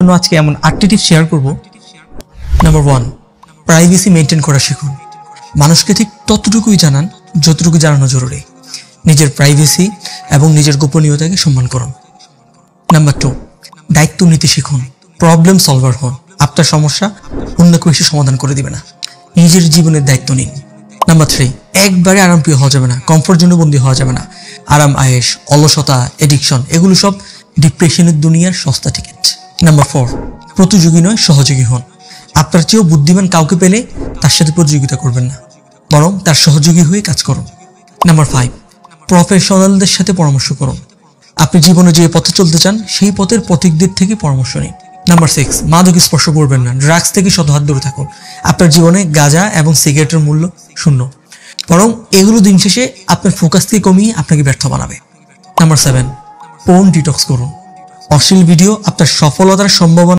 জন্য আজকে এমন 8টি টিপস শেয়ার করব। নাম্বার 1, প্রাইভেসি মেইনটেইন করা শিখুন। মানুষকে ঠিক ততটুকুই জানান যতটুকু জানানো জরুরি। নিজের প্রাইভেসি এবং নিজের গোপনীয়তাকে সম্মান করুন। নাম্বার 2, দায়িত্ব নিতে শিখুন। প্রবলেম সলভার হন। আপনার সমস্যা অন্য কেউ এসে সমাধান করে দিবে না, নিজের জীবনের দায়িত্ব নিন। নাম্বার 3, একবারে আরামপ্রিয় হওয়া যাবে না, কমফোর্ট জোনে বন্দী হওয়া যাবে না। আরাম, আয়েশ, অলসতা, এডিকশন এগুলো সব ডিপ্রেশনের দুনিয়ার সস্তা টিকিট। নাম্বার 4, প্রতিযোগী নয় সহযোগী হন। আপনার চেয়েও বুদ্ধিমান কাউকে পেলে তার সাথে প্রতিযোগিতা করবেন না, বরং তার সহযোগী হয়ে কাজ করুন। নাম্বার 5, প্রফেশনালদের সাথে পরামর্শ করুন। আপনি জীবনে যে পথে চলতে চান সেই পথের পথিকদের থেকে পরামর্শ নিন। নাম্বার 6, মাদক স্পর্শ করবেন না, ড্রাগস থেকে শত হাত দূরে থাকুন। আপনার জীবনে গাঁজা এবং সিগারেটের মূল্য শূন্য, বরং এগুলো দিন শেষে আপনার ফোকাসকে কমিয়ে আপনাকে ব্যর্থ বানাবে। নাম্বার 7, ফোন ডিটক্স করুন। অশ্লীল ভিডিও আপনার সফলতার সম্ভাবনা